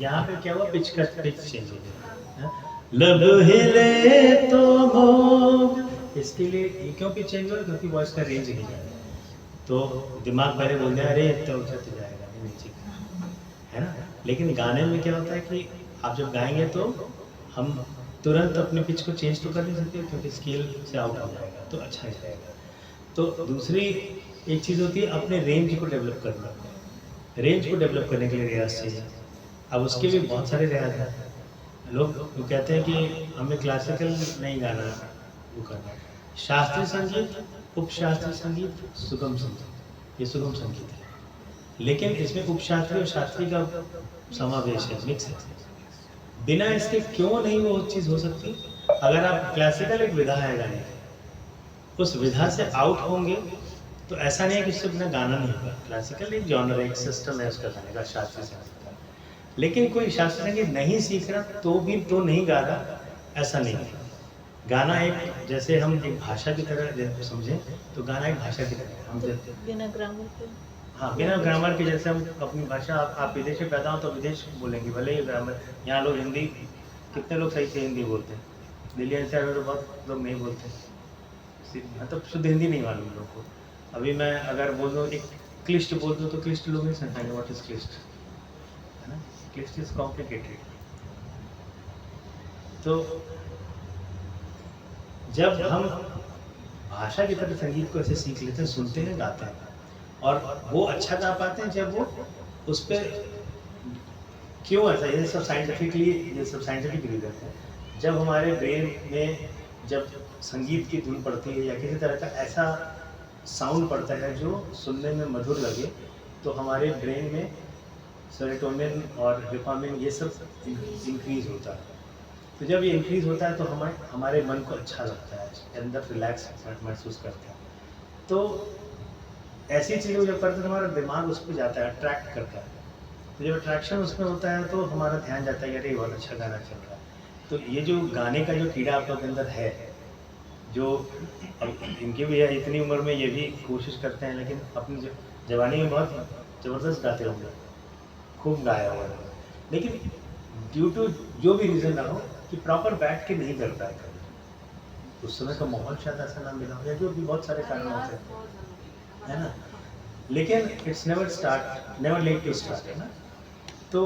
यहाँ पे क्या हुआ, पिच चेंज हो गया। लब हिले तो मोग, इसके लिए ये क्यों पिच चेंज हुआ, क्योंकि वॉइस का रेंज नहीं जाएगा। तो दिमाग पहले बोल दिया अरे तो ऊंचा तो जाएगा नहीं, नीचे है ना। लेकिन गाने में क्या होता है कि आप जब गाएंगे तो हम तुरंत अपने पिच को चेंज तो कर नहीं सकते, क्योंकि स्केल से आउट हो जाएगा, तो अच्छा ही जाएगा। तो दूसरी एक चीज़ होती है अपने रेंज को डेवलप करना। रेंज को डेवलप करने के लिए रियाज चाहिए। अब उसके भी बहुत सारे रियाज हैं। लोग कहते हैं कि हमें क्लासिकल नहीं गाना, वो करना शास्त्रीय संगीत, उपशास्त्रीय संगीत, सुगम संगीत, ये सुगम संगीत है। लेकिन इसमें उपशास्त्रीय और शास्त्रीय का समावेश है, मिक्स है। बिना इसके क्यों नहीं वो चीज़ हो सकती। अगर आप क्लासिकल एक विधा है गाने की, उस विधा से आउट होंगे तो ऐसा नहीं है कि उससे बिना गाना नहीं होगा। क्लासिकल एक जॉनर है, एक सिस्टम है उसका गाने का, शास्त्रीय संगीत का। लेकिन कोई शास्त्रीय संगीत नहीं सीख रहा तो भी तो नहीं गा रहा, ऐसा नहीं है। गाना एक, जैसे हम एक भाषा की तरह समझें तो गाना एक भाषा की तरह हम बिना ग्रामर के, हाँ बिना ग्रामर के, जैसे हम अपनी भाषा, आप विदेश में पैदा हो तो विदेश बोलेंगे, भले ही ग्रामर। यहाँ लोग हिंदी, कितने लोग सही से हिंदी बोलते हैं, दिल्ली एनसीआर में तो बहुत लोग नहीं बोलते, मतलब शुद्ध हिंदी नहीं मालूम लोग को। अभी मैं अगर बोल दूँ एक क्लिष्ट बोल दूँ तो क्लिष्ट लोग नहीं समझेंगे व्हाट इज क्लिष्ट, है ना। क्लिष्ट इज कॉम्प्लिकेटेड। तो जब हम भाषा की तरह संगीत को ऐसे सीख लेते हैं, सुनते हैं, गाते हैं, और वो अच्छा गा पाते हैं जब वो उस पर क्यों ऐसा, ये सब साइंटिफिकली, ये सब साइंटिफिक रीजन है। जब हमारे ब्रेन में जब संगीत की धुन पड़ती है या किसी तरह का ऐसा साउंड पड़ता है जो सुनने में मधुर लगे, तो हमारे ब्रेन में सेरोटोनिन और डोपामिन ये सब इंक्रीज होता है। तो जब ये इंक्रीज होता है तो हमारे मन को अच्छा लगता है, अंदर रिलैक्स महसूस करते हैं। तो ऐसी चीज़ें जब करते हैं तो हमारा दिमाग उस पर जाता है, अट्रैक्ट करता है। तो जब अट्रैक्शन उसमें होता है तो हमारा ध्यान जाता है कि अरे बहुत अच्छा गाना चल रहा है। तो ये जो गाने का जो कीड़ा आप लोग के अंदर है, जो अब इनकी भी है, इतनी उम्र में ये भी कोशिश करते हैं, लेकिन अपनी जवानी में बहुत ज़बरदस्त गाते होंगे, खूब गाया हुआ है, लेकिन ड्यू टू जो भी रीज़न ना हो कि प्रॉपर बैठ के नहीं कर पाए, उस समय का माहौल शायद ऐसा ना मिला हो, या जो भी बहुत सारे कारण होते हैं, है ना। लेकिन it's never late to start, है ना। तो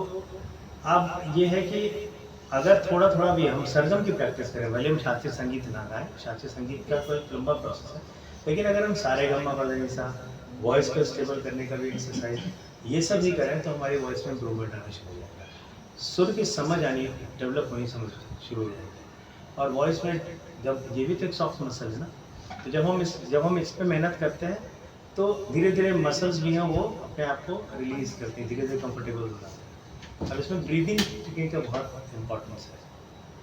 अब ये है कि अगर थोड़ा थोड़ा भी हम सरगम की प्रैक्टिस करें, भले हम शास्त्रीय संगीत ना गाएं, शास्त्रीय संगीत का कोई लंबा प्रोसेस है, लेकिन अगर हम सारे गम्मा पा वॉइस को स्टेबल करने का भी एक्सरसाइज, ये सब भी करें तो हमारी वॉइस में इम्प्रूवमेंट आना शुरू हो जाएगा, सुर की समझ आनी, डेवलप होनी समझ शुरू हो जाएगी। और वॉइस में जब, ये भी तो एक सॉफ्ट मसल है ना, तो जब हम इस पर मेहनत करते हैं तो धीरे धीरे मसल्स भी हैं वो अपने आप को रिलीज करते हैं, धीरे धीरे कंफर्टेबल हो जाते हैं। अब इसमें ब्रीदिंग टेक्निक का बहुत इम्पोर्टेंस है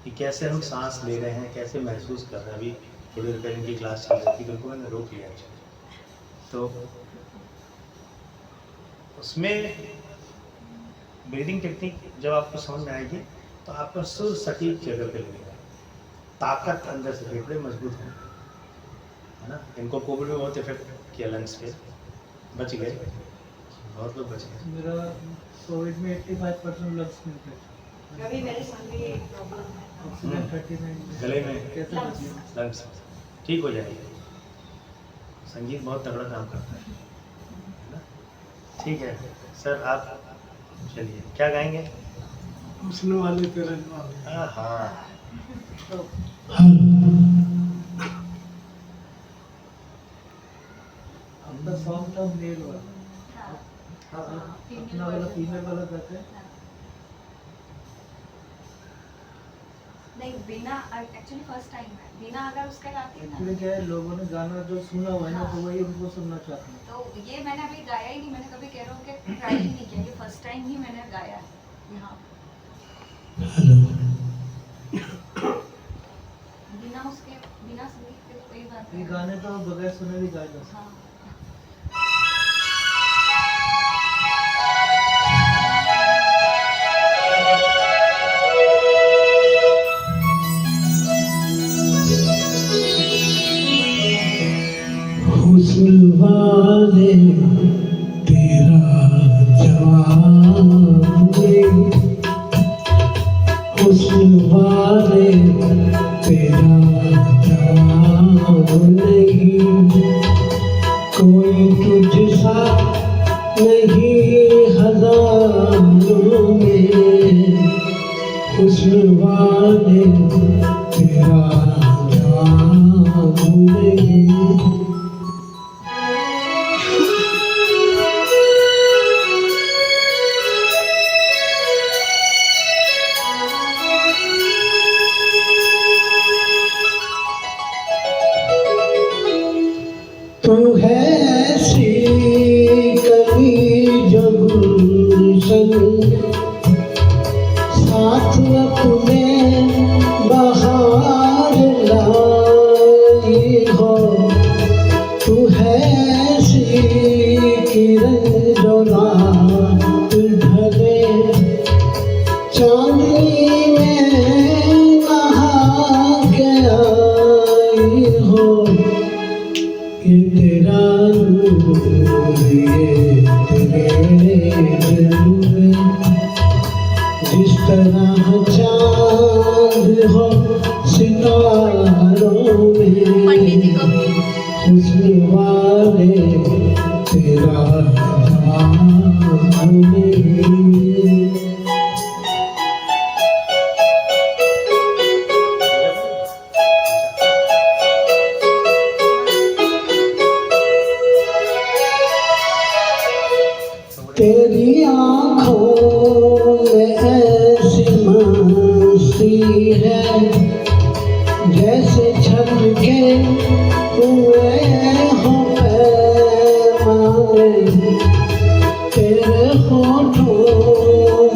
कि कैसे हम सांस ले रहे हैं, कैसे महसूस कर रहे हैं। अभी थोड़ी देर पहले इनकी क्लास चल रही थी, बिल्कुल मैंने रोक लिया। तो उसमें ब्रीदिंग टेक्निक जब आपको समझ में आएगी तो आपका सुर सटीक जगह पे लगेगा, ताकत अंदर से फेफड़े मजबूत होंगे, है ना। इनको कोविड में बहुत इफेक्ट किया लंग्स पे, बच गए, बहुत लोग बच गए। मेरा कोविड में 85% लंग्स में इन्फेक्शन, कभी मेरे साथ भी एक प्रॉब्लम है, ऑक्सीजन 39 गले में कैसे बचिए? लंग्स ठीक हो जाएगी। संगीत बहुत तगड़ा काम करता है ना। ठीक है सर, आप चलिए, क्या गाएंगे? पूछने वाले पे रहने वाले। हाँ आपका सॉन्ग था मेल वाला, हाँ अपना वाला फीमेल वाला गाते हैं। नहीं बिना, एक्चुअली फर्स्ट टाइम है, बिना अगर उसका गाती है एक्चुअली ना, क्या है, लोगों ने गाना जो सुना हुआ है ना तो वही उनको सुनना चाहते हैं। तो ये मैंने अभी गाया ही नहीं, मैंने कभी कह रहा हूँ कि ट्राई ही नहीं किया, ये फर्स्ट टाइम ही मैंने गाया है यहाँ। बिना उसके, बिना संगीत के तो कोई बात ये नहीं। गाने तो बगैर सुने भी गाए जा सकते हैं। हाँ हुस्न वाले तेरा जवाब हुस्न वाले तेरा जवाब नहीं, कोई तुझसा नहीं हजारों में, हुस्न वाले तेरा जवाब नहीं। तू है सी कली जो गुलशन, साथ अपने बहार लाई हो। तू है सी किरण जो रात ढले, चांदनी में नहा के आई हो। ये तेरा नूर, ये तेरे नूर, जिस तरह चाँद हो सितारों में, हुस्न वाले तेरा जवाब नहीं। तेरी आँखों में ऐसी मस्ती है, जैसे छलके हुए हों पैमाने। तेरे होठों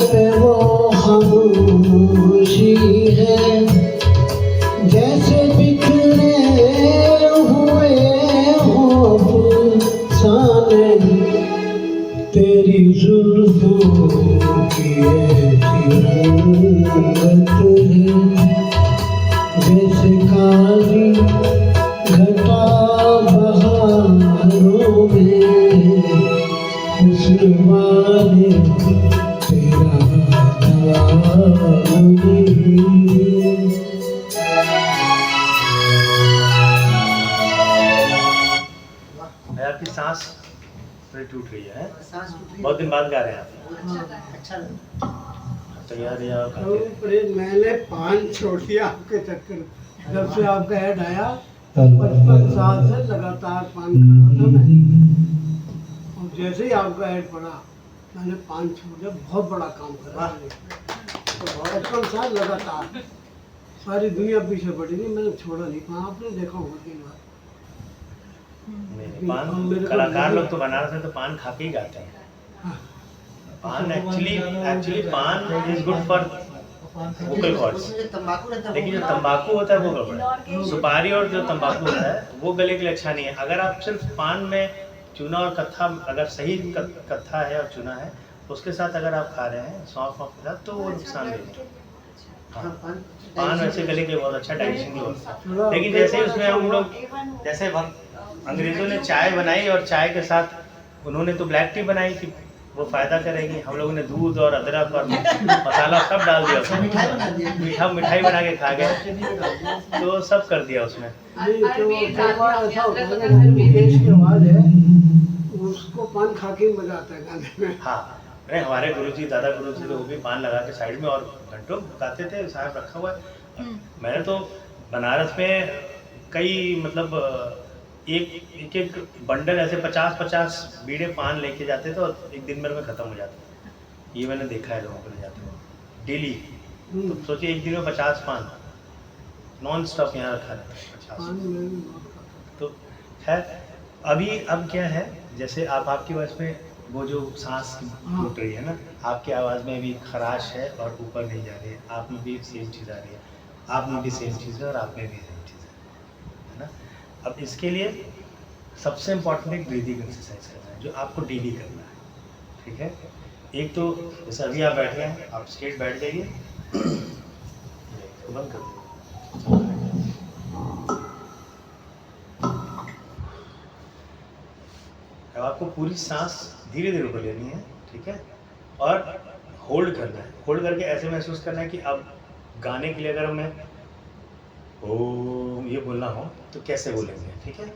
पे वो खामोशी है, जैसे बिखरे हुए हों अफसाने। तेरी जुल्फों की ऐसी रंगत है, जैसे काली घटा बहारों में, हुस्न वाले तेरा जवाब नहीं। आपकी सांस थोड़ी टूट रही है, सांस टूट रही है। बहुत दिन बाद गा रहे हैं आप। अच्छा था। अच्छा लगा। तैयार या तो प्रेम मैंने पान छोड़ दिया आपके चक्कर में। जब से आपका ऐड आया 55 साल से लगातार पान खाना था मैं, और जैसे ही आपका ऐड पड़ा मैंने पान छोड़ दिया। बहुत बड़ा काम करा मैंने। तो 55 साल लगातार सारी दुनिया पीछे पड़ी थी, मैंने छोड़ा नहीं पान। आपने देखा होगा 3 बार। नहीं, पान कलाकार लोग तो बनारस में तो पान खा के ही गाते हैं। पान एक्चुअली पान is good for vocal cords, उसमें जो तंबाकू रहता है, लेकिन जो वो तंबाकू होता है वो गड़बड़ है। सुपारी और जो तंबाकू होता है वो गले के लिए अच्छा नहीं है। अगर आप सिर्फ पान में चूना और कत्था, अगर सही कत्था है और चूना है, उसके साथ अगर आप खा रहे हैं सौंफ के साथ, तो वो नुकसान नहीं है। हाँ, पान वैसे गले के लिए बहुत अच्छा डाइजेशन के लिए होता है। लेकिन जैसे ही उसमें हम लोग, जैसे अंग्रेजों ने चाय बनाई और चाय के साथ उन्होंने तो ब्लैक टी बनाई कि वो फायदा करेगी, हम लोगों ने दूध और अदरक और मसाला सब डाल दिया उसमें, मिठाई बना दिया। मिठाई बना के खा गए, तो सब कर दिया उसमें। नहीं तो कई बार ऐसा होता है ना, मुकेश की आवाज़ है, उसको पान खा के ही मजा आता है गाने में। हाँ, अरे हमारे गुरुजी, दादा गुरुजी तो वो भी पान लगा के साइड में और घंटों गाते थे, साहब रखा हुआ है। मैंने तो बनारस में कई मतलब एक बंडल ऐसे 50-50 बीड़े पान लेके जाते थे और एक दिन भर में ख़त्म हो जाते। ये मैंने देखा है लोगों को ले जाते हुए डेली। तो सोचिए एक दिन में 50 पान नॉन स्टॉप यहाँ रखा रहता है 50। पान में भी बहुत खाता तो खैर अभी अब क्या है, जैसे आपकी आवाज़ में वो जो सांस टूट रही है ना, आपकी आवाज़ में भी खराश है और ऊपर नहीं जा रही है, आप में भी सेम चीज़ आ रही है, आप में भी सेम चीज़ है और आप में भी सेम चीज़ है ना। अब इसके लिए सबसे इम्पॉर्टेंट एक ब्रीदिंग एक्सरसाइज करना है जो आपको डेली करना है, ठीक है। एक तो जैसे अभी आप बैठे हैं, आप स्ट्रेट बैठ जाइए, बंद कर दीजिए। अब आपको पूरी सांस धीरे धीरे ऊपर लेनी है, ठीक है, और होल्ड करना है। होल्ड करके ऐसे महसूस करना है कि अब गाने के लिए अगर मैं ओम ये बोलना हो तो कैसे बोलेंगे, ठीक है?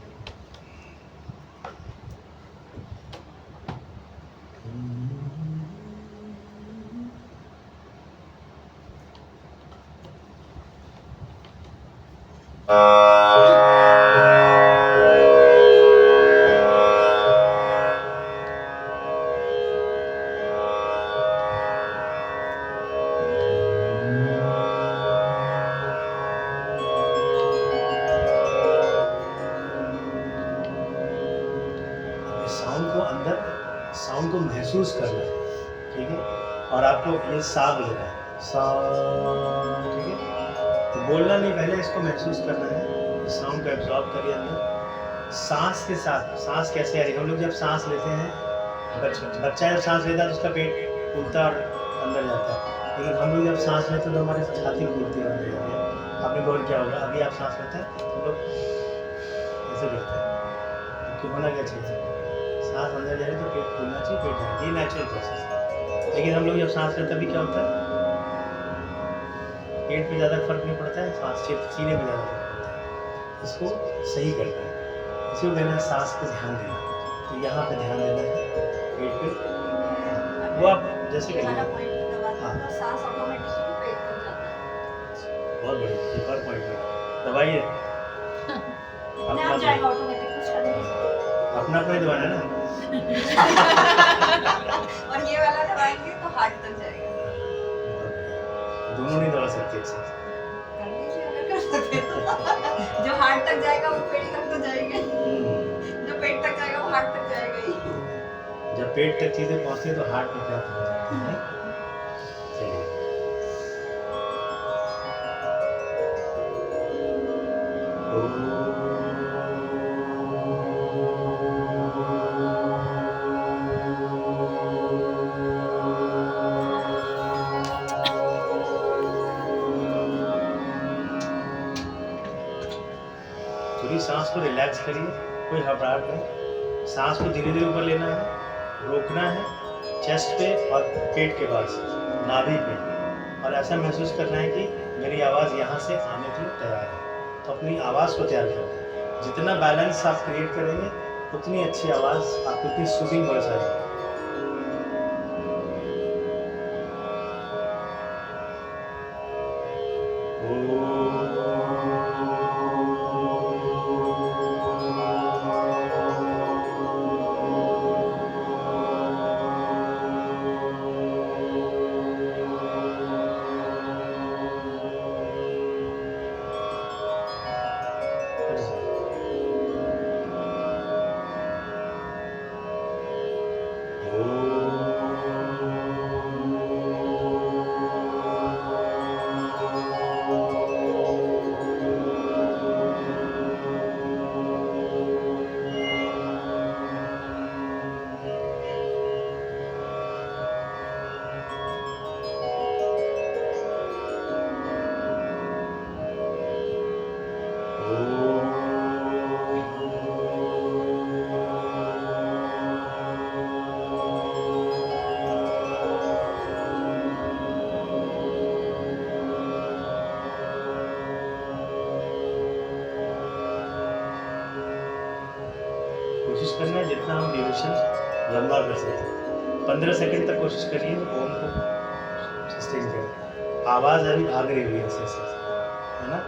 साउंड को महसूस करना है, ठीक है? और आपको ये सा बज रहा है, सा, ठीक है? तो बोलना नहीं, पहले इसको महसूस करना है, साउंड को एब्जॉर्ब करिए अंदर। सांस के साथ, सांस कैसे आ रही है? हम लोग जब सांस लेते हैं, बच्चा जब सांस लेता है तो उसका पेट फूलता और अंदर जाता है, लेकिन हम लोग जब सांस लेते हैं तो हमारी छाती फूलती है अंदर जाती है। आपने गौर किया होगा, अभी आप सांस लेते हैं तो हम लोग ऐसे करते हैं, क्योंकि होना क्या चाहिए? सांस अंदर जा रही है तो पेट फूलना चाहिए, पेट जाना, ये नेचुरल प्रोसेस है। लेकिन हम लोग जब सांस लेते हैं, अभी क्या होता है? पेट पे ज़्यादा फर्क नहीं पड़ता है, सांस सीने पे ज़्यादा फर्क पड़ता है। इसको सही करना है, इसको देना है सांस पे ध्यान देना है। तो यहाँ पे ध्यान देना है, पेट पे, वो आप जैसे करिए। हाँ, सांस ऑटोमेटिकली पेट तक जाता है। बहुत बढ़िया, एक और पॉइंट है, दबाइए। अपने आप जाएगा ऑटोमेटिक, कुछ करने की जरूरत अपना अपना ही दबाना है ना। और ये वाला दबाएंगे तो हार्ट तक जाएगा। दोनों नहीं दबा सकते एक साथ। कर लीजिए अगर कर सकते तो। जो हार्ट तक जाएगा वो पेट तक तो जाएगा ही। जो पेट तक जाएगा वो हार्ट तक जाएगा ही। जब पेट तक चीजें पहुंचती है तो हार्ट में प्राप्त हो जाती है। चलिए, थोड़ी सांस को रिलैक्स करिए, कोई घबराहट नहीं। सांस को धीरे धीरे ऊपर लेना है, रोकना है चेस्ट पे और पेट के पास, नाभि पे, और ऐसा महसूस करना है कि मेरी आवाज़ यहाँ से आने के लिए तैयार है। तो अपनी आवाज़ को तैयार करना है। जितना बैलेंस आप क्रिएट करेंगे उतनी अच्छी आवाज़, आपको उतनी सूदिंग वॉइस आएगी। कोशिश करना है जितना हम ड्यूरेशन लंबा कर सकें। 15 सेकंड तक कोशिश करिए ओम को सस्टेन करें। आवाज़ अभी भाग रही हुई है ऐसे ऐसे, है ना?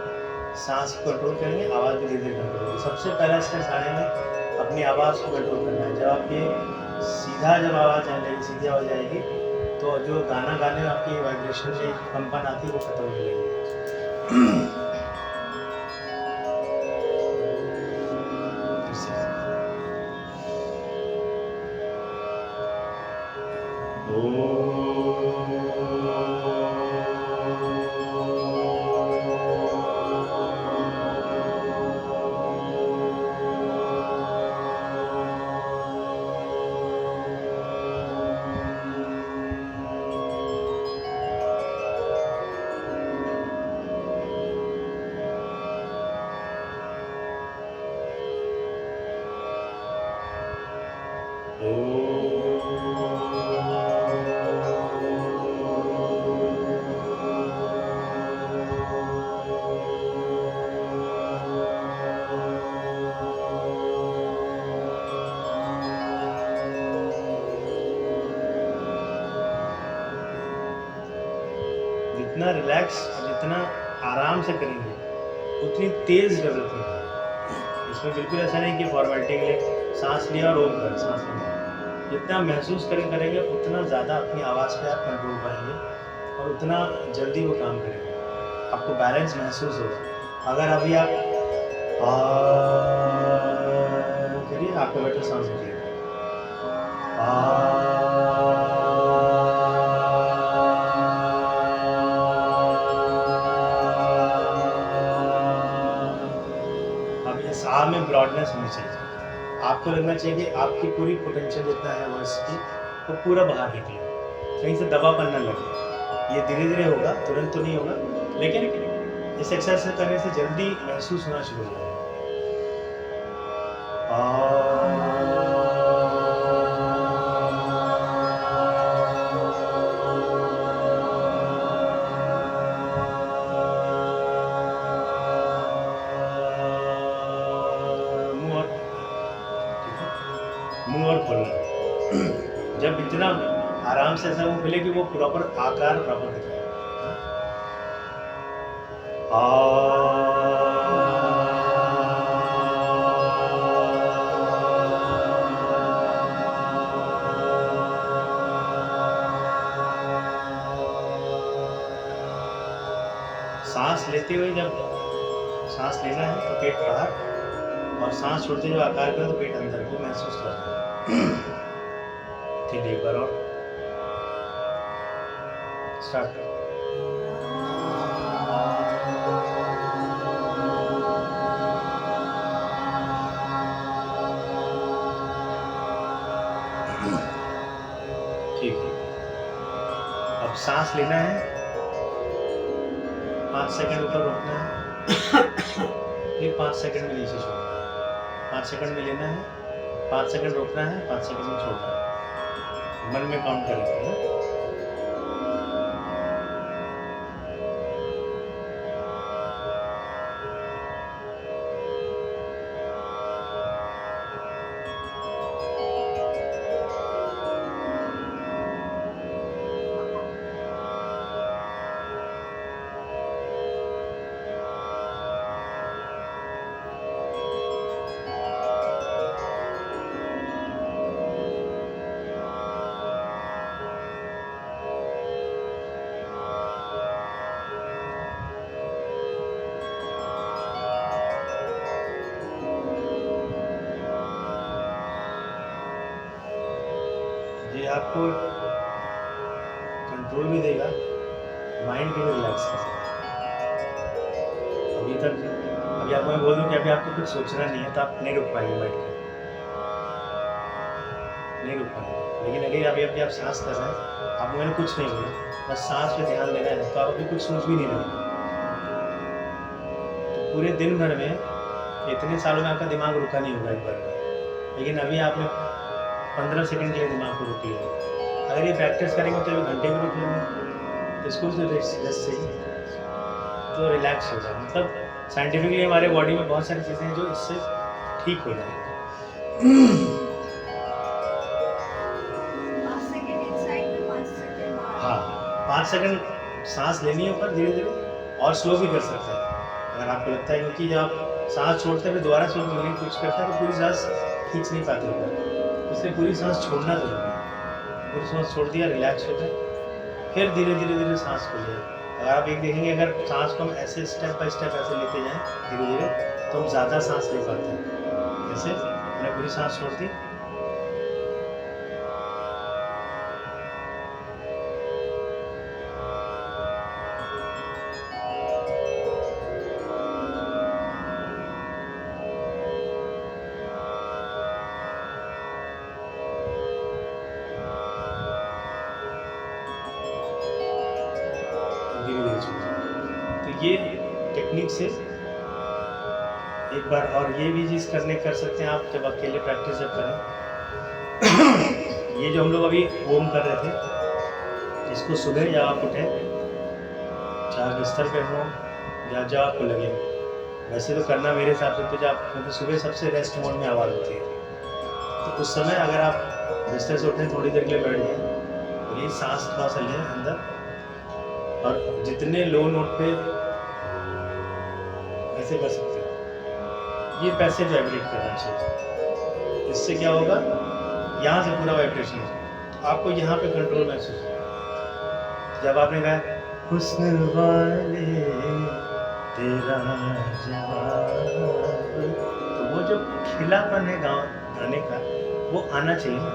सांस को कंट्रोल करेंगे, आवाज़ भी धीरे धीरे कंट्रोल होगी। सबसे पहला स्टेप गाने में अपनी आवाज़ को कंट्रोल करना है। जब आप ये सीधा जब आवाज़ आने लगी, सीधी आवाज़ आएगी, तो जो गाना गाने में आपकी वाइब्रेशन से कंपन आती है वो खत्म हो जाएगी। जितना रिलैक्स और जितना आराम से करेंगे उतनी तेज डेवलपमेंट है। इसमें बिल्कुल ऐसा नहीं कि फॉर्मेलिटी के लिए सांस लिया और ओम कर सांस लेना। जितना महसूस करेंगे उतना ज़्यादा अपनी आवाज़ पे आप कंट्रोल पाएंगे और उतना जल्दी वो काम करेंगे। आपको बैलेंस महसूस होगा। अगर अभी आप करिए, आपको बेटर सांस लीजिए। अब इस आ में ब्रॉडनेस होनी चाहिए। आपको लगना चाहिए कि आपकी पूरी पोटेंशियल जितना है वॉइस की वो पूरा बाहर निकले, कहीं से दबापन न लगे। ये धीरे धीरे होगा, तुरंत तो नहीं होगा, लेकिन इस एक्सरसाइज करने से जल्दी महसूस होना शुरू हो जाएगा। मुंह और खोलना। जब इतना आराम से ऐसा वो मिले कि वो प्रॉपर आकार प्रॉपर दिखाए। सांस लेते हुए जब सांस लेना है तो पेट बाहर, और सांस छोड़ते हुए आकार करें तो पेट अंदर को महसूस करना है। ठीक, एक बार और स्टार्ट। ठीक है, अब सांस लेना है, 5 सेकंड ऊपर रोकना है, फिर 5 सेकंड में नीचे छोड़ना है। 5 सेकंड में लेना है, 5 सेकंड रोकना है, 5 सेकंड में छोड़ना है। मन में काउंट करेंगे ना। ये आपको कंट्रोल भी देगा, माइंड को भी रिलैक्स कर सकता है। अभी आपको मैं बोल दूं कि अभी आपको कुछ सोचना नहीं है तो आप नहीं रुक पाएंगे बैठ के, नहीं रुक पाएंगे। लेकिन अगर अभी आप सांस कर रहे हैं, आपको मैंने कुछ नहीं बोला, बस सांस पे ध्यान देना है, तो आप अभी कुछ सोच भी नहीं रहे। तो पूरे दिन भर में इतने सालों में आपका दिमाग रुका नहीं होगा एक बार में, लेकिन अभी आपने 15 सेकंड के लिए दिमाग को रोक लिया। अगर ये प्रैक्टिस करेंगे तो अभी घंटे में रोक लेंगे, तो इसको रेस्ट से तो रिलैक्स हो जाए। मतलब साइंटिफिकली हमारे बॉडी में बहुत सारी चीज़ें हैं जो इससे ठीक हो जाएंगी। 5 सेकंड इनसाइड में 5 सेकंड बाहर। हाँ, 5 सेकंड सांस लेनी है ऊपर धीरे धीरे, और स्लो भी कर सकते हैं अगर आपको लगता है, क्योंकि जब आप सांस छोड़ते हैं फिर दोबारा स्लो करने की कोशिश करते हैं तो पूरी सांस खींच नहीं पाते ऊपर, इसलिए पूरी सांस छोड़ना जरूरी है। पूरी सांस छोड़ दिया, रिलैक्स हो गए, फिर धीरे धीरे सांस खोलिए। अगर आप एक देखेंगे, अगर सांस को हम ऐसे स्टेप बाय स्टेप ऐसे लेते जाएं धीरे धीरे, तो हम ज़्यादा सांस ले पाते हैं। जैसे मैंने पूरी सांस छोड़ दी, धीरे धीरे छोड़ दिया। तो ये टेक्निक से एक बार, और ये भी चीज़ कर सकते हैं आप जब अकेले प्रैक्टिस जब करें। ये जो हम लोग अभी ओम कर रहे थे, इसको सुबह जब आप उठें, चाहे बिस्तर पे हो या जब आपको लगे, वैसे तो करना मेरे हिसाब से तो जब मतलब सुबह सबसे रेस्ट मोड में आवाज़ होती है, तो उस समय अगर आप बिस्तर से उठें थोड़ी देर के लिए बैठ जाएं, तो ये सांस थोड़ा सा लें अंदर, और जितने लो नोट पे ऐसे कर सकते हैं, ये पैसे वाइब्रेट करना चाहिए। इससे क्या होगा, यहाँ से पूरा वाइब्रेशन होगा, आपको यहाँ पे कंट्रोल महसूस होगा। जब आपने कहा हुस्न वाले तेरा जवाब, तो वो जो खिलापन है गाने का वो आना चाहिए ना,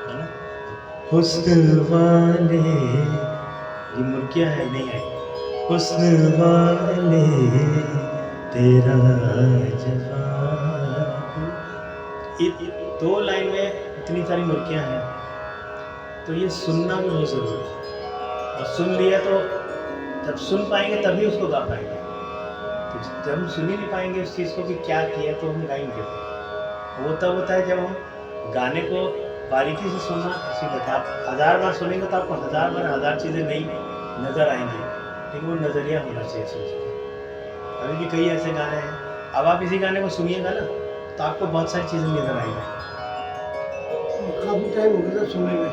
है ना। हुस्न वाले, ये मुर्गियाँ है नहीं आई, हुस्न वाले तेरा जवाब। दो लाइन में इतनी सारी मुर्गियाँ हैं, तो ये सुनना भी बहुत ज़रूरी है। और सुन लिया तो जब सुन पाएंगे तभी उसको गा पाएंगे। तो जब हम सुन ही नहीं पाएंगे उस चीज़ को कि क्या किया, तो हम गाएंगे। वो तब होता है जब हम गाने को बारीकी से सुनना सीखते हैं। आप 1000 बार सुनेंगे तो आपको 1000 बार 1000 चीज़ें नई नज़र आएंगी, लेकिन वो नज़रिया होना चाहिए चीज़ का। अभी भी कई ऐसे गाने हैं, अब आप इसी गाने को सुनिएगा ना तो आपको बहुत सारी चीज़ें नज़र आएंगी। काफ़ी टाइम हो गया था सुने हुए।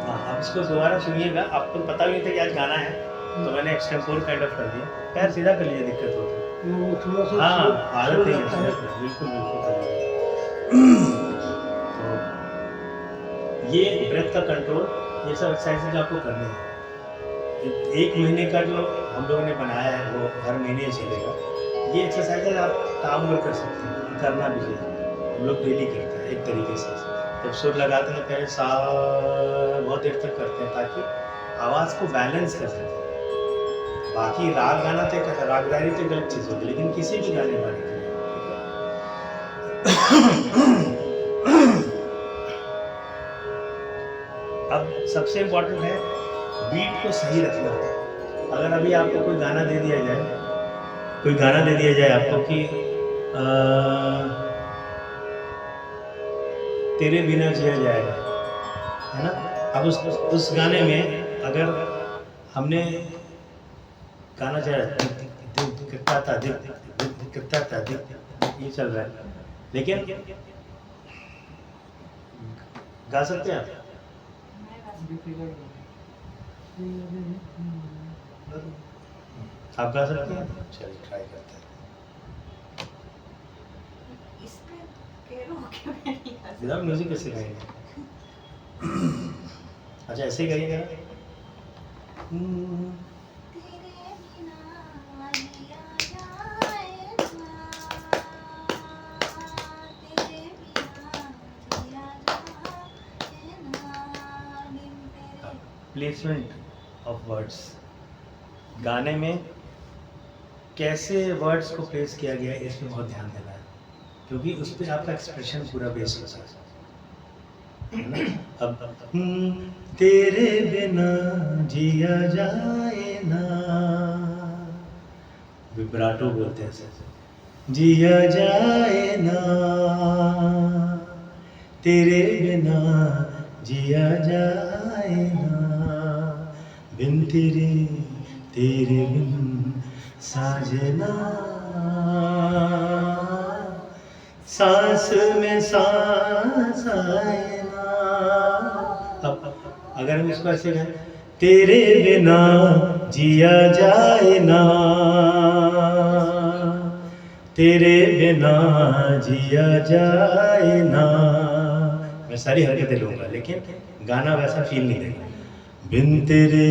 हाँ, आप इसको दोबारा सुनिएगा, आपको पता भी नहीं था कि आज गाना है, तो मैंने एक्सटेम्पोर काइंड ऑफ कर दिया। पैर सीधा कर लीजिए, दिक्कत होती है। वो थोड़ा सा हाँ, आदत नहीं जाता है। है, बिल्कुल बिल्कुल कर लीजिए। तो ये ब्रेथ का कंट्रोल, ये सब एक्सरसाइजेज आपको करने हैं। 1 महीने का जो हम लोगों ने बनाया है वो हर महीने चलेगा। ये एक्सरसाइजेज आप काम में कर सकते हैं, करना भी चाहिए। हम लोग डेली करते हैं एक तरीके से। जब सुर लगाते हैं पहले सा बहुत देर तक करते हैं ताकि आवाज़ को बैलेंस कर सकें। बाकी राग गाना तो रागदारी तो गलत चीज़ होगी, लेकिन किसी भी गाने वाले के लिए, अब सबसे इम्पोर्टेंट है बीट को सही रखना। अगर अभी आपको कोई गाना दे दिया जाए आपको कि तेरे बिना जिया जाएगा, है ना। अब उस गाने में अगर हमने गाना चाहे ये चल रहा है, लेकिन गा सकते हैं आप गा सकते हैं? चलिए ट्राई करते हैं। इसमें कह रहा हूँ कि मैं नहीं गा सकती। विदाउट म्यूजिक कैसे गाएंगे? अच्छा ऐसे ही गाइएगा ना। तेरे बिना जिया जाएगा, तेरे बिना जिया जाएगा, बिन तेरे। प्लेसमेंट ऑफ वर्ड्स, गाने में कैसे वर्ड्स को प्लेस किया गया है इसमें बहुत ध्यान देना है, क्योंकि उस पर आपका एक्सप्रेशन पूरा बेस होता है ना। अब तेरे बिना जिया जाए ना, विब्राटो बोलते हैं ऐसे, जिया जाए ना, तेरे बिना जिया जाए ना, बिन तेरे तेरे बिन साजना, सांस में सांस आए ना। अब अगर हम इसको ऐसे कहें, तेरे बिना जिया जाए ना, तेरे बिना जिया जाए ना, मैं सारी हरकतें लूँगा लेकिन गाना वैसा फील नहीं देगा। बिन तेरे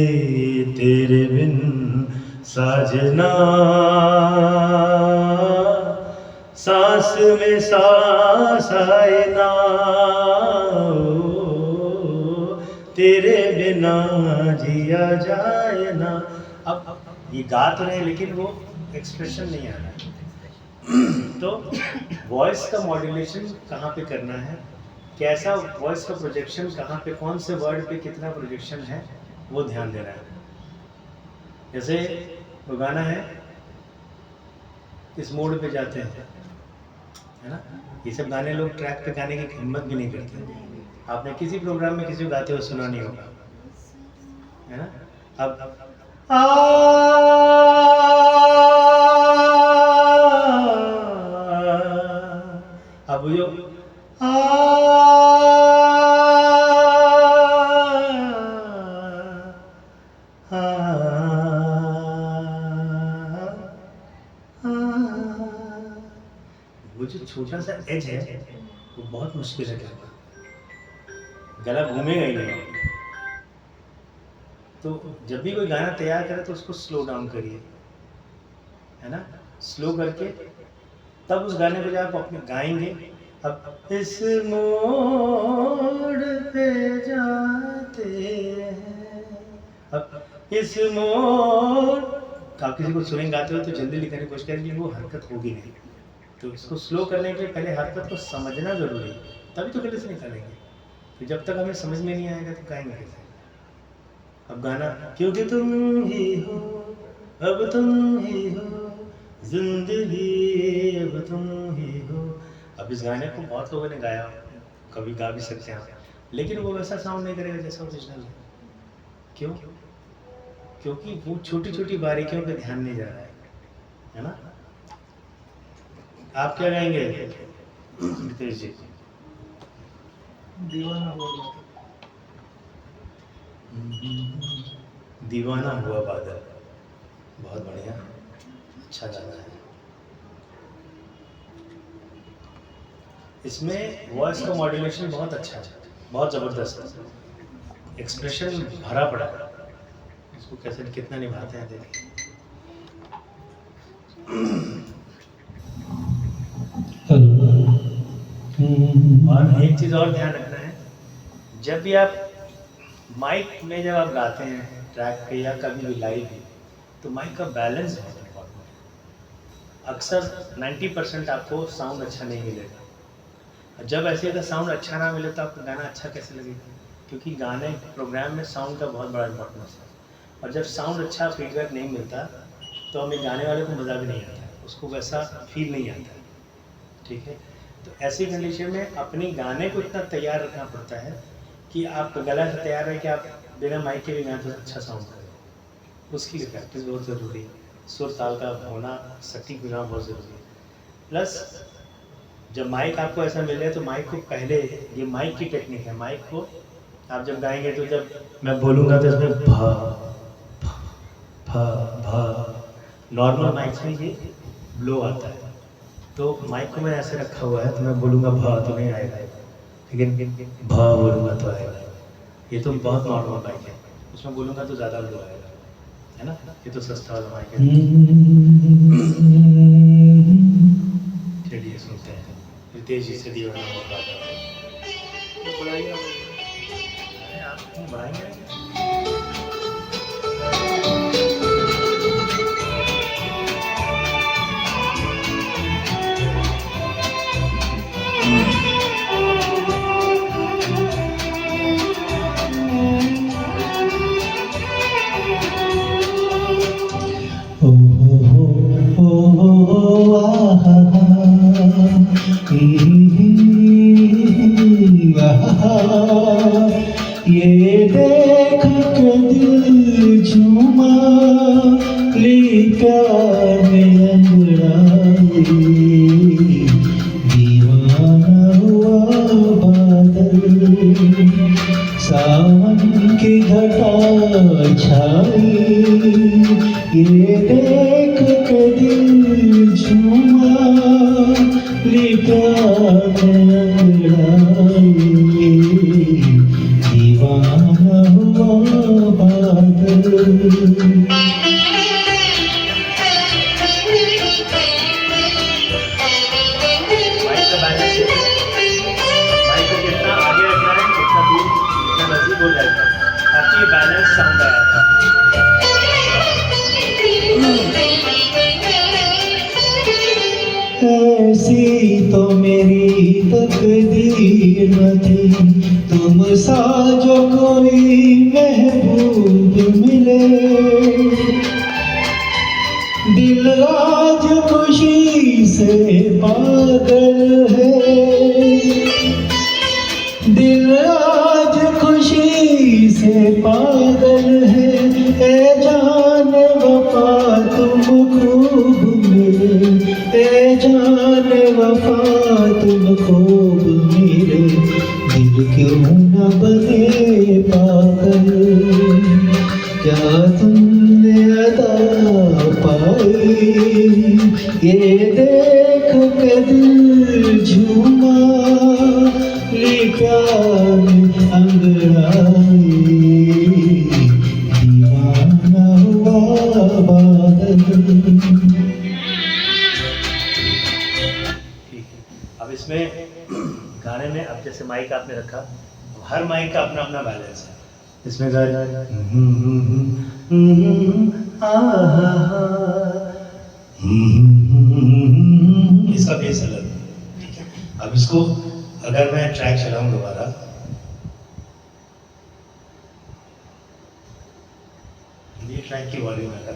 तेरे बिन साजना, सांस में सांस आए ना, तेरे बिना जिया जाए ना। अब ये गा तो रहे लेकिन वो एक्सप्रेशन नहीं आ रहा है। तो वॉइस का मॉड्यूलेशन कहाँ पे करना है, कैसा वॉइस का प्रोजेक्शन कहाँ पे, कौन से वर्ड पे कितना प्रोजेक्शन है, वो ध्यान देना है। जैसे वो गाना है इस मोड पे जाते हैं, है ना। ये सब गाने लोग ट्रैक पे गाने की हिम्मत भी नहीं करते। आपने किसी प्रोग्राम में किसी को गाते हुए सुना नहीं होगा, है ना। अब जो जो छोटा सा एज है वो बहुत मुश्किल है करना, गला घूमेगा ही नहीं। तो जब भी कोई गाना तैयार करे तो उसको स्लो डाउन करिए, है ना, स्लो करके तब उस गाने को जब आप अपने गाएंगे। अब इस मोड़ पे जाते हैं, अब इस मोड़, आप किसी को सुरेंगे गाते हो तो जल्दी लिखने की कोशिश करेंगे, वो हरकत होगी नहीं। तो इसको स्लो करने के लिए पहले हरकत को समझना जरूरी है, तभी तो गले से निकालेंगे। तो जब तक हमें समझ में नहीं आएगा तो गाएंगे कैसे। अब गाना क्योंकि तुम ही हो, अब तुम ही हो, जिंदगी अब तुम ही हो। अब इस गाने को बहुत लोगों ने गाया, कभी गा भी सकते हैं, लेकिन वो वैसा साउंड नहीं करेगा जैसा ओरिजिनल है। क्यों? क्योंकि वो छोटी छोटी बारीकियों पे ध्यान नहीं जा रहा है ना। आप क्या गाएंगे रितेश जी? दीवाना हुआ दीवाना हुआ बादल, बहुत बढ़िया, अच्छा गाना है। इसमें वॉइस का मॉड्यूलेशन बहुत अच्छा है, बहुत ज़बरदस्त है, एक्सप्रेशन भरा पड़ा है, इसको कैसे कितना निभाते हैं देखिए। और एक चीज़ और ध्यान रखना है, जब भी आप माइक में जब आप गाते हैं ट्रैक पे या कभी भी लाइव भी, तो माइक का बैलेंस बहुत इम्पोर्टेंट है। अक्सर 90% आपको साउंड अच्छा नहीं मिलेगा। जब ऐसे अगर साउंड अच्छा ना मिले तो आपको गाना अच्छा कैसे लगेगा? क्योंकि गाने प्रोग्राम में साउंड का बहुत बड़ा इम्पोर्टेंस है, और जब साउंड अच्छा फीडबैक नहीं मिलता तो हमें गाने वाले को मज़ा भी नहीं आता है, उसको वैसा फील नहीं आता है, ठीक है। तो ऐसी कंडीशन में अपने गाने को इतना तैयार रखना पड़ता है कि आप गला से तैयार है कि आप बिना माइक के भी गाएं तो अच्छा साउंड करें। उसकी भी प्रैक्टिस बहुत ज़रूरी है, सुर ताल का होना, सटीक होना बहुत ज़रूरी है। प्लस जब माइक आपको ऐसा मिले तो माइक को पहले, ये माइक की टेक्निक है, माइक को आप जब गाएंगे तो जब मैं बोलूँगा तो इसमें भा भा भा, नॉर्मल माइक में ये ब्लो आता है, तो माइक को मैं ऐसे रखा हुआ है तो मैं बोलूँगा भा तो नहीं आएगा, लेकिन भा बोलूँगा तो आएगा। ये तो बहुत नॉर्मल माइक है, उसमें बोलूँगा तो ज़्यादा ब्लो आएगा, है ना। ये तो सस्ता वाला माइक है। चलिए सुनते हैं रितेश जी से दीवाना हुआ बादल। आप क्यों बढ़ाएंगे? ये देख के दिल झूमा, ली प्यार में अंगड़ाई, दीवाना हुआ बादल, सावन की घटा छाई, ये देख के दिल झूमा, ली प्यार में अंगड़ाई, दीवाना हुआ बादल। माइक का बैलेंस माइक को कितना आगे रखना है, कितना दूर, कितना नजदीक हो जाएगा, ताकि ये बैलेंस साउंड आया था। ऐसी तो मेरी तकदीर न थी, तुम सा जो कोई महबूब मिले, दिल आज खुशी से पागल है, दिल आज खुशी से पागल है, ए जान वफा तुम खूब मिले, ए जान वफा तुम खूब मिले, दिल क्यों न बने पागल, क्या तुमने अदा पाई, ये देख के दिल बादल। ठीक है। अब इसमें गाने में अब जैसे माइक आपने रखा, हर माइक का अपना अपना बैलेंस है। इसमें इसका बेस अलग है, ठीक है। अब इसको अगर मैं ट्रैक चलाऊं दोबारा, ये ट्रैक की वॉल्यूम अगर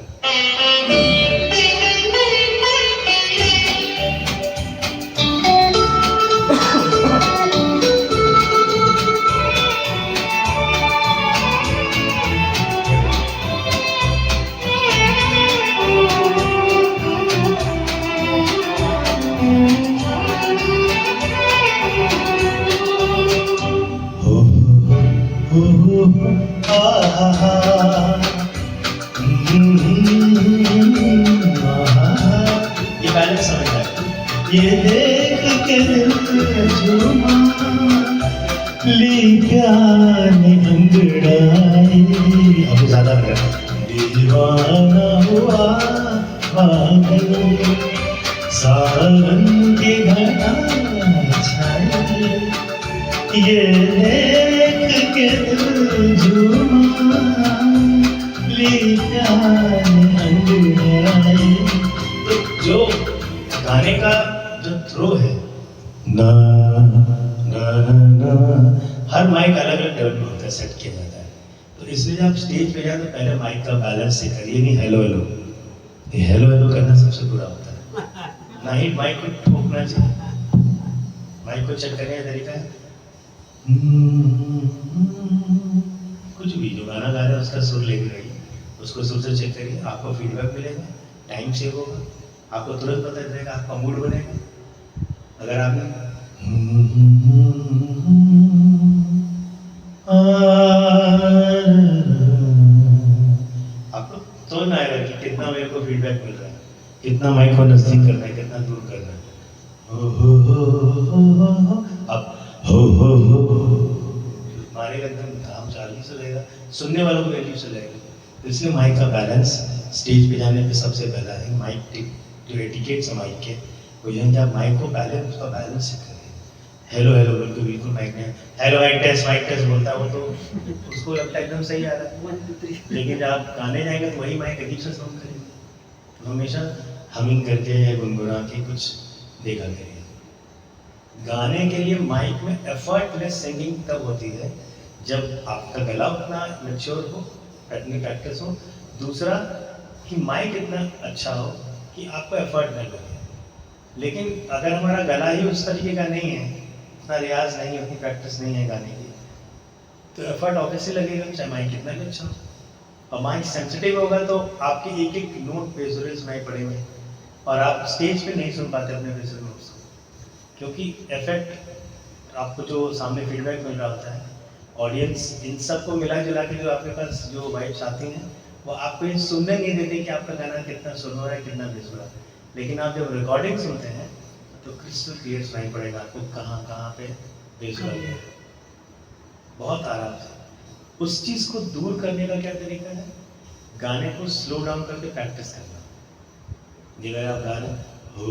ये बैलेंस समझ आए। ये देख के दिल झूमा ली प्यार ने अंगड़ाई। अब ज्यादा कर दीवाना हुआ पागल सावन की घटा छाई। ये देख के दिल झूमा ली प्यार ने अंगड़ाई। तो जो गाने का जो थ्रो है, ना ना ना हर माइक अलग अलग लेवल में होता है, सेट किया जाता है। तो इसलिए जब आप स्टेज पे जाए तो पहले माइक का बैलेंस से करिए, नहीं हेलो हेलो। ये हेलो हेलो करना सबसे बुरा होता है। ना ही माइक को ठोकना चाहिए, माइक को चेक करने का तरीका है कुछ भी जो गाना गा रहे हैं उसका सुर लेके रहिए, उसको सुर से चेक करिए, आपको फीडबैक मिलेगा, टाइम सेव होगा, आपको तुरंत पता चलेगा, आपका मूड बनेगा। अगर आपने आपको समझ में आएगा कि कितना मेरे को फीडबैक मिल रहा है, कितना माइक को नजदीक करना है, कितना दूर करना है। अब मारेगा एकदम धाम चाली से लगेगा, सुनने वालों को वैल्यू से लगेगा। तो इसलिए माइक का बैलेंस स्टेज पे जाने पे सबसे पहला है। माइक जो एटिकेट्स है माइक के, वो यही कि आप माइक को पहले उसका बैलेंस चेक करिए। हेलो हेलो बोल के बिल्कुल माइक ने हेलो माइक टेस्ट बोलता है, वो तो उसको लगता है एकदम सही आ रहा है। 1 2 3 लेकिन जब आप गाने जाएंगे तो वही माइक अजीब से साउंड करेगा। तो हमेशा हमिंग करके या गुनगुना के कुछ देखा करिए। गाने के लिए माइक में एफर्टलेस सिंगिंग तब होती है जब आपका गला उतना मैच्योर हो, अपनी प्रैक्टिस हो। दूसरा कि माइक इतना अच्छा हो कि आपको एफर्ट नहीं लगे। लेकिन अगर हमारा गला ही उस तरीके का नहीं है, उतना रियाज नहीं है, उतनी प्रैक्टिस नहीं है गाने की, तो एफर्ट ऑब्वियसली लगेगा, चाहे माइक कितना भी अच्छा हो। और माइक सेंसिटिव होगा तो आपके एक एक नोट बेसुरे सुनाई पड़ेंगे और आप स्टेज पे नहीं सुन पाते अपने बेसुरे नोट्स को, क्योंकि इफेक्ट आपको जो सामने फीडबैक मिल रहा होता है, ऑडियंस इन सबको मिला जुला के जो आपके पास जो वाइब्स आती हैं वो आपको ये सुनने नहीं देते कि आपका गाना कितना सुन रहा है, कितना बेसुरा है। लेकिन आप जब रिकॉर्डिंग सुनते हैं तो क्रिस्टल क्लियर सुनाई पड़ेगा आपको कहाँ कहाँ पे बेसुरा है, बहुत आराम से। उस चीज़ को दूर करने का क्या तरीका है? गाने को स्लो डाउन करके प्रैक्टिस करना। जिधर आप गा रहे हो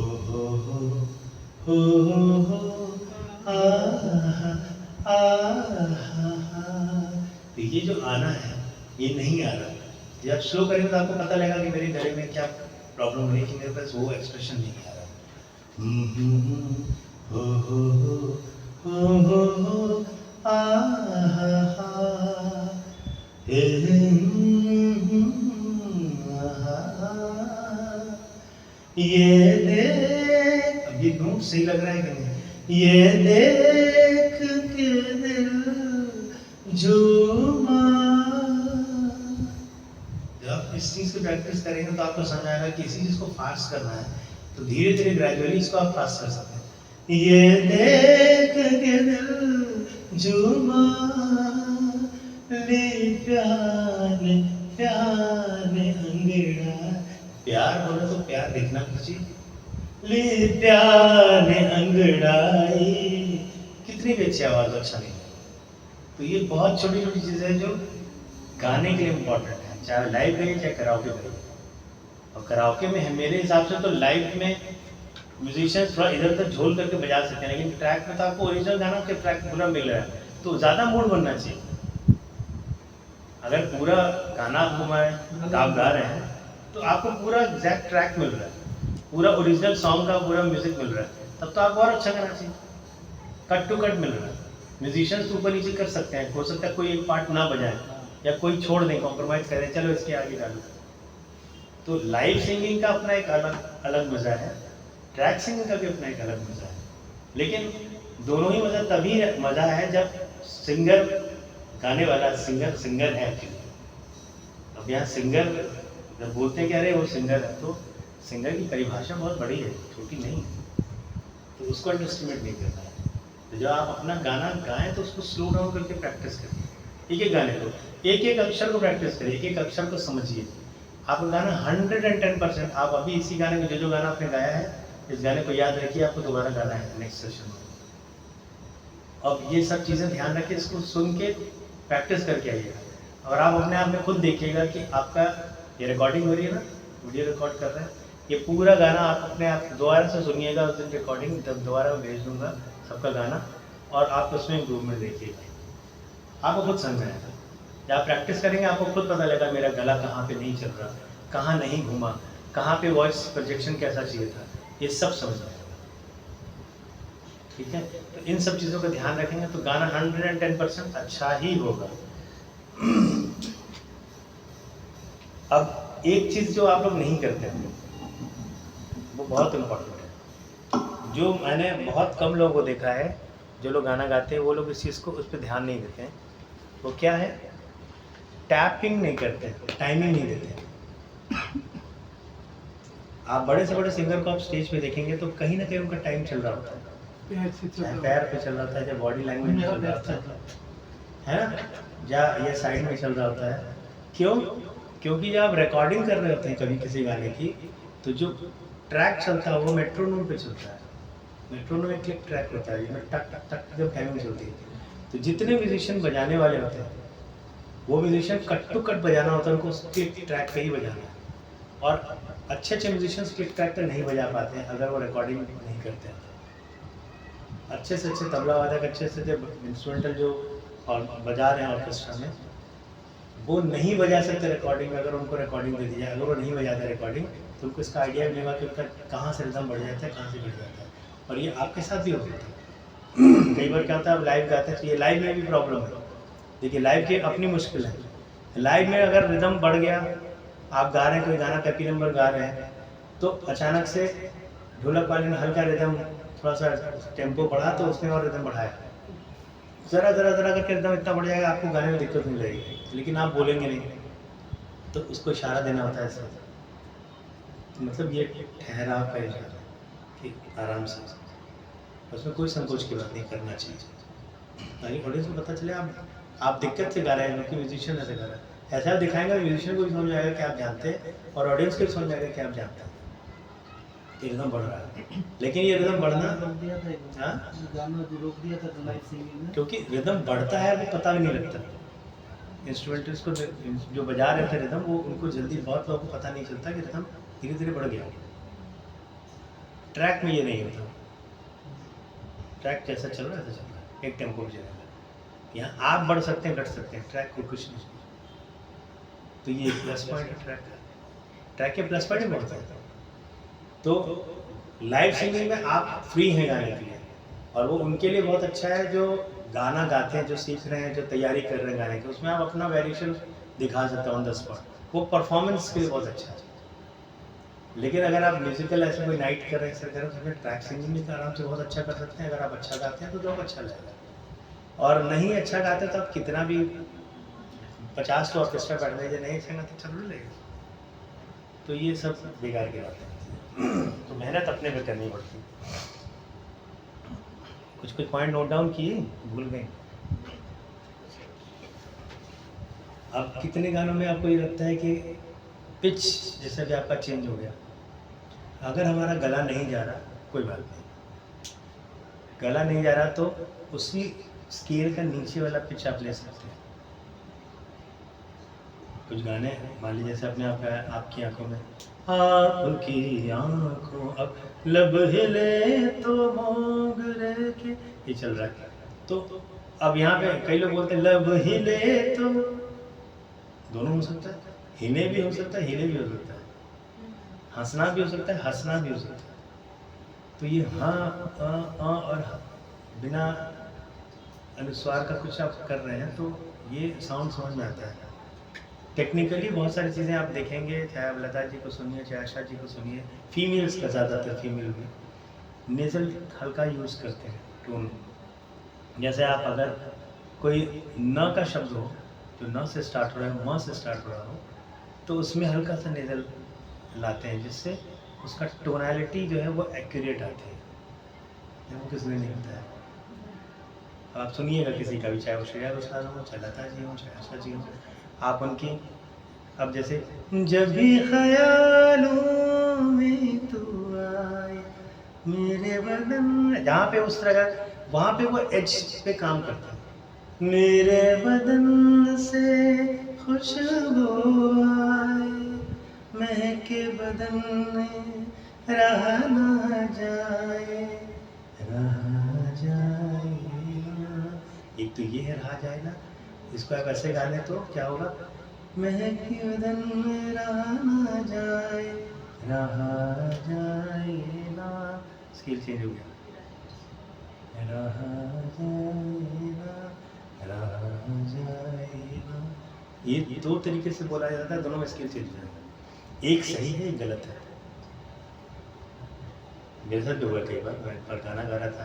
तो ये जो आना है ये नहीं आ रहा। जब आप स्लो करेंगे तो आपको पता लगेगा कि मेरे गले में क्या प्रॉब्लम हो रही है, कि मेरे पास वो एक्सप्रेशन नहीं आ रहा। ये देख, अब ये नोट सही लग रहा है कि नहीं? ये देख के दिल झूमा। जब आप इस चीज की प्रैक्टिस करेंगे तो आपको समझ आएगा कि इसी चीज को फास्ट करना है, तो धीरे धीरे ग्रेजुअली इसको आप फास्ट कर सकते हैं। ये देख के दिल झूमा ले प्यार ने अंगड़ा। प्यार बोले तो प्यार दिखना चाहिए। ले प्यार ने अंगड़ाई। कितनी भी अच्छी आवाज अच्छा नहीं है। तो ये बहुत छोटी छोटी चीजें हैं जो गाने के लिए इम्पोर्टेंट है, चाहे लाइव गए चाहे कराओके गए। और कराओके में है मेरे हिसाब से तो लाइव में म्यूजिशियंस थोड़ा इधर उधर झोल करके बजा सकते हैं, लेकिन ट्रैक में तो आपको ओरिजिनल गाना के ट्रैक पूरा मिल रहा है, तो ज़्यादा मूड बनना चाहिए। अगर पूरा गाना आपको आप गा रहे हैं तो आपको पूरा एग्जैक्ट ट्रैक मिल रहा है, पूरा ओरिजिनल सॉन्ग का पूरा म्यूजिक मिल रहा है, तब तो आपको और अच्छा करना चाहिए। कट टू कट मिल रहा है, म्यूजिशियंस ऊपर नीचे कर सकते हैं, हो सकता है कोई एक पार्ट ना बजाए या कोई छोड़ दें, कॉम्प्रोमाइज करें, चलो इसके आगे डालो। तो लाइव सिंगिंग का अपना एक अलग अलग मज़ा है, ट्रैक सिंगिंग का भी अपना एक अलग मज़ा है, लेकिन दोनों ही मज़ा तभी मज़ा है जब सिंगर, गाने वाला सिंगर है एक्चुअली। अब यहाँ सिंगर जब बोलते हैं कि अरे वो सिंगर है, तो सिंगर की परिभाषा बहुत बड़ी है, छोटी नहीं है, तो उसको अंडरस्टिमेट नहीं करना है। तो जब आप अपना गाना गाएं तो उसको स्लो डाउन करके प्रैक्टिस करिए, एक एक गाने को, एक एक अक्षर को प्रैक्टिस करिए, एक एक अक्षर को समझिए। आप गाना 110%, आप अभी इसी गाने को जो गाना आपने गाया है, इस गाने को याद रखिए, आपको दोबारा गाना है नेक्स्ट सेशन में। अब ये सब चीज़ें ध्यान रखिए, इसको सुन के प्रैक्टिस करके आइएगा, और आप अपने आप में खुद देखिएगा कि आपका ये रिकॉर्डिंग हो रही है ना, वीडियो रिकॉर्ड कर रहे हैं, ये पूरा गाना आप अपने आप दोबारा से सुनिएगा, उस दिन रिकॉर्डिंग तब दोबारा मैं भेज दूँगा सबका गाना, और आप उसमें इम्प्रूवमेंट देखिएगा, आपको खुद समझ आएगा। जब आप प्रैक्टिस करेंगे आपको खुद पता लगेगा मेरा गला कहाँ पे नहीं चल रहा, कहाँ नहीं घूमा, कहाँ पे वॉइस प्रोजेक्शन कैसा चाहिए था, ये सब समझ आएगा। ठीक है, तो इन सब चीज़ों का ध्यान रखेंगे तो गाना 110% अच्छा ही होगा। अब एक चीज़ जो आप लोग नहीं करते हैं वो बहुत इम्पोर्टेंट है, जो मैंने बहुत कम लोगों को देखा है, जो लोग गाना गाते हैं वो लोग इस चीज़ को, उस पर ध्यान नहीं देते हैं। वो क्या है, टैपिंग नहीं करते, टाइमिंग नहीं देते। आप बड़े से बड़े सिंगर को आप स्टेज पे देखेंगे तो कहीं ना कहीं उनका टाइम चल रहा होता है, चाहे पैर पे चल रहा था, चाहे बॉडी लैंग्वेज में चल रहा था, है ना, या ये साइड में चल रहा होता है। क्यों? क्योंकि जब आप रिकॉर्डिंग कर रहे होते हैं कभी किसी गाने की, तो जो ट्रैक चलता है वो मेट्रोनोम पे चलता है। मेट्रोनोम एक क्लिक ट्रैक होता है, जिसमें टक टक टक जब टाइमिंग चलती है, तो जितने म्यूजिशियन बजाने वाले होते हैं वो म्यूजिशियन कट टू कट बजाना होता है, उनको उस क्लिक ट्रैक पे ही बजाना है। और अच्छे अच्छे म्यूजिशियंस क्लिक ट्रैक पे नहीं बजा पाते हैं अगर वो रिकॉर्डिंग नहीं करते हैं। अच्छे से अच्छे तबला वादक, अच्छे से इंस्ट्रूमेंटल जो और बजा रहे हैं ऑर्केस्ट्रा में, वो नहीं बजा सकते रिकॉर्डिंग में। अगर उनको रिकॉर्डिंग दे दी जाए, अगर वो नहीं बजाते रिकॉर्डिंग, तो उनको इसका आइडिया भी नहीं होगा कि उनका कहाँ से रिदम बढ़ जाता है, कहाँ से गिर जाता है। और ये आपके साथ भी होता है। कई बार क्या होता है, आप लाइव गाते हैं तो ये लाइव में भी प्रॉब्लम है। देखिए लाइव की अपनी मुश्किल है। लाइव में अगर रिदम बढ़ गया, आप गा रहे हैं कोई गाना कैपी नंबर गा रहे हैं, तो अचानक से ढोलक वाले ने हल्का रिदम, थोड़ा सा टेम्पो बढ़ा तो उसने और रिदम बढ़ाया, ज़रा ज़रा ज़रा करके रिदम इतना बढ़ जाएगा आपको गाने में दिक्कत नहीं लगेगी, लेकिन आप बोलेंगे नहीं, तो उसको इशारा देना होता है सर। तो मतलब ये ठहराव का इशारा कि आराम से, उसमें कोई संकोच की बात नहीं करना चाहिए, ताकि ऑडियंस को पता चले आप दिक्कत से गा रहे हैं, क्योंकि म्यूजिशियन ऐसे गा रहा है। ऐसा आप दिखाएंगे म्यूजिशियन को भी समझ आएगा कि आप जानते हैं, और ऑडियंस को भी समझ आएगा कि आप जानते हैं कि रिदम बढ़ रहा है। लेकिन ये रिदम बढ़ना, रोक दिया था, हाँ, गाना जो रोक दिया था लाइव सिंगिंग में, क्योंकि रिदम बढ़ता है वो पता भी नहीं लगता। इंस्ट्रूमेंटलिस्ट को जो बजा रहे थे रिदम, वो उनको जल्दी, बहुत लोगों को पता नहीं चलता कि रिदम धीरे धीरे बढ़ गया। ट्रैक में ये नहीं होता, ट्रैक जैसा चल रहा है ऐसा चल रहा है, एक टेम्पो पे चलेगा। यहाँ आप बढ़ सकते हैं, घट सकते हैं, ट्रैक को कुछ नहीं। तो ये प्लस पॉइंट है ट्रैक का, ट्रैक के प्लस पॉइंट बहुत है। तो लाइव सिंगिंग में आप फ्री हैं गाने के लिए, और वो उनके लिए बहुत अच्छा है जो गाना गाते हैं, जो सीख रहे हैं, जो तैयारी कर रहे हैं गाने की, उसमें आप अपना वेरिएशन दिखा सकते हैं ऑन द स्पॉट, वो परफॉर्मेंस के लिए बहुत अच्छा है। लेकिन अगर आप म्यूजिकल ऐसे कोई नाइट कर रहे हैं, ऐसा कर रहे हैं, उसमें ट्रैक सिंगिंग भी आराम से बहुत अच्छा कर सकते हैं। अगर आप अच्छा गाते हैं तो लोग अच्छा लगेगा, और नहीं अच्छा गाते तो आप कितना भी 50 तो ऑर्केस्ट्रा बैठ जाइए, नहीं अच्छा गाते चल लगेगा। तो ये सब बेकार की बात है। तो मेहनत अपने पे करनी पड़ती है। कुछ पॉइंट नोट डाउन किए, भूल गए। अब कितने गानों में आपको ये लगता है कि पिच जैसा भी आपका चेंज हो गया? अगर हमारा गला नहीं जा रहा, कोई बात नहीं, गला नहीं जा रहा तो उसी स्केल का नीचे वाला पिच आप ले सकते हैं। कुछ गाने मान लीजिए जैसे अपने आप है, आपकी आंखों में, आपकी आंखों, अब लब हिले तो मोगरे के, ये चल रहा है। तो अब यहाँ पे कई लोग बोलते हैं लब हिले तो, दोनों हो सकता है, हिले भी हो सकता है, हिले भी हो सकता है, हंसना भी हो सकता है, हंसना भी हो सकता है। तो ये हाँ और बिना अनुस्वार का कुछ आप कर रहे हैं तो ये साउंड समझ में आता है। टेक्निकली बहुत सारी चीज़ें आप देखेंगे, चाहे आप लता जी को सुनिए, चाहे आशा जी को सुनिए, फीमेल्स का ज़्यादातर फीमेल में नेज़ल हल्का यूज़ करते हैं टोन। जैसे आप अगर कोई न का शब्द हो जो न से स्टार्ट हो रहा है, म से स्टार्ट हो रहा हो, तो उसमें हल्का सा नेज़ल लाते हैं, जिससे उसका टोनैलिटी जो है वो एक्यूरेट आती है, वो किसी ने नहीं होता है। अब आप सुनिएगा किसी का भी, चाहे वो श्रेया घोषाल हो, चाहे लता जी हो, चाहे आशा जी हो, आप उनकी, अब जैसे जब भी ख्यालों में तू आए मेरे बदन, जहाँ पे उस तरह का, वहाँ पे वो एज पे काम करता है। मेरे बदन से खुशबू आए महके बदन में रहा ना जाए, रहा जाए ना। एक तो ये है रहा जाए ना, इसको आप ऐसे गा लें तो क्या होगा, महके बदन में रहा ना जाए, रहा जाए ना, स्केल चेंज हो गया, रहा जाए ना, रहा जाए ना। ये दो तरीके से बोला जाता है, दोनों में स्केल चेंज हो जाएगा, एक सही है एक गलत है। मेरे साथ भी हुआ कई बार, मैं पर गाना गा रहा था,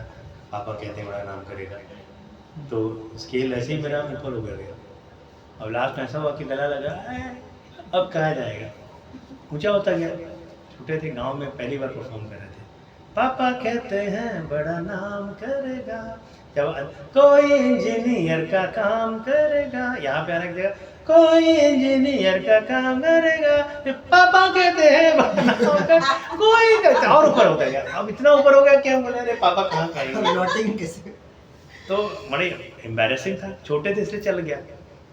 पापा कहते हैं बड़ा नाम करेगा, तो स्केल ऐसे ही मेरा ऊपर हो गया। अब लास्ट में ऐसा हुआ कि गला लगा, अब कहा जाएगा, ऊंचा होता गया। छोटे थे, गांव में पहली बार परफॉर्म कर रहे थे, पापा कहते हैं बड़ा नाम करेगा, जब कोई इंजीनियर का काम करेगा, यहाँ पे आने की जगह कोई इंजीनियर का काम करेगा, पापा कहते हैं बड़ा नाम कर, कोई कहता, और ऊपर होता गया। अब इतना ऊपर हो गया कि हम बोले अरे पापा कहाँ कहेंगे, लौटेंगे कैसे? तो बड़े एम्बैरेसिंग था, छोटे थे इसलिए चल गया।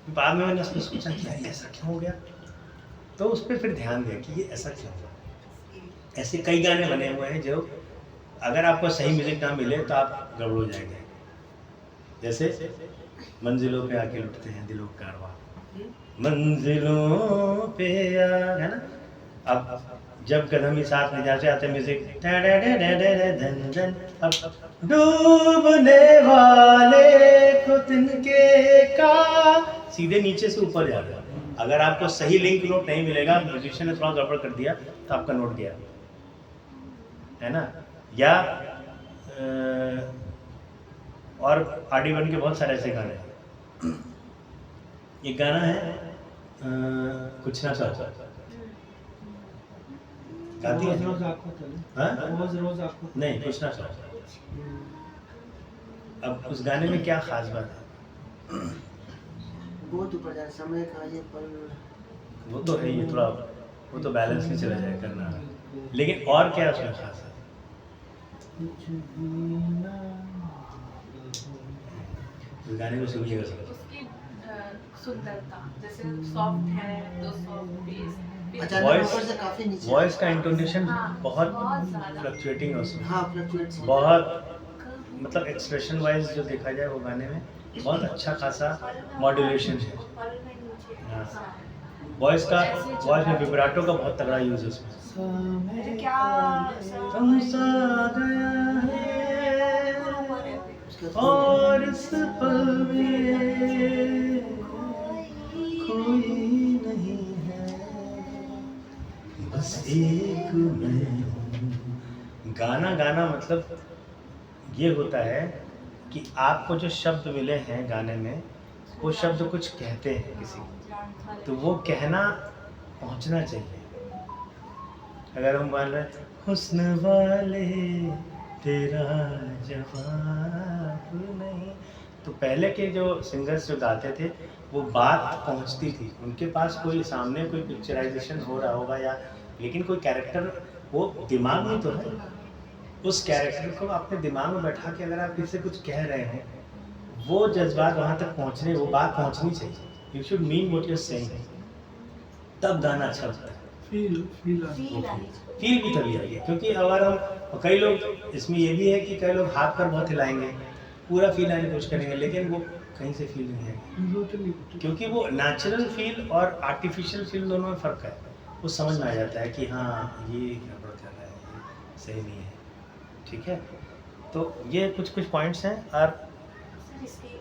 बाद में मैंने उसको सोचा कि यार ऐसा क्यों हो गया, तो उस पर फिर ध्यान दिया कि ये ऐसा क्यों हुआ। ऐसे कई गाने बने हुए हैं जो अगर आपको सही म्यूजिक ना मिले तो आप गड़बड़ हो जाएंगे। जैसे मंजिलों पे आके लुटते हैं दिलों का कारवां, मंजिलों पे आ, है ना। अब जब कदम ही साथ में जाते आते म्यूजिक, अब डूबने वाले को तिनके का, सीधे नीचे से ऊपर जा रहा है। अगर आपको सही लिंक नोट नहीं मिलेगा, म्यूजिशियन ने थोड़ा गड़बड़ कर दिया तो आपका नोट गया, है ना। या और RD1 के बहुत सारे ऐसे गाने हैं। एक गाना है कुछ ना चाहता, गाती है, रोज आपको चले, हाँ? रोज आपको नहीं, कुछ ना चाहता। अब उस गाने में क्या खास बात है, बहुत ऊपर जा, समय का ये पल, वो तो है, ये थोड़ा वो तो बैलेंस में चला जाए करना, लेकिन और क्या उसमें खास है। उस गाने को सुनिएगा सब। उसकी सुंदरता, जैसे सॉफ्ट है तो सॉफ्ट बेस, ऊपर से काफी नीचे, वॉइस का इंटोनेशन हाँ, बहुत बहुत ज़्यादा। फ्लक्चुएटिंग है उसमें, हाँ फ्लक्चुएट्स, बहुत मतलब एक्सप्रेशन वाइज जो देखा जाए वो गाने में बहुत अच्छा खासा मॉड्यूलेशन है। हाँ, वॉइस में विब्राटो का बहुत तगड़ा यूज है उसमें। क्या तमसा गया है और इस पल में कोई नहीं है, बस एक मैं हूँ। गाना मतलब ये होता है कि आपको जो शब्द मिले हैं गाने में, वो शब्द कुछ कहते हैं किसी को, तो वो कहना पहुंचना चाहिए। अगर हम बोल रहे हैं हुस्न वाले तेरा जवाब नहीं, तो पहले के जो सिंगर्स जो गाते थे वो बात पहुंचती थी, उनके पास कोई सामने कोई पिक्चराइजेशन हो रहा होगा या, लेकिन कोई कैरेक्टर वो दिमाग में तो है, उस कैरेक्टर को अपने दिमाग में बैठा के अगर आप किसी से कुछ कह रहे हैं, वो जज्बात वहाँ तक पहुँचने, वो बात पहुँचनी चाहिए। You should mean what you are saying. तब गाना अच्छा लगता है। फील फील आनी चाहिए। फील भी तभी आएगी, क्योंकि अगर हम कई लोग इसमें ये भी है कि कई लोग हाथ पर बहुत हिलाएंगे, पूरा फील आने की कोशिश करेंगे, लेकिन वो कहीं से फील नहीं आएगी, जरूरत नहीं होती। क्योंकि वो नेचुरल फील और आर्टिफिशियल फील दोनों में फ़र्क है। वो समझ में आ जाता है कि हाँ ये गड़बड़ कर रहा है, ये सही नहीं है। ठीक है, तो ये कुछ कुछ पॉइंट्स हैं। और सर इसकी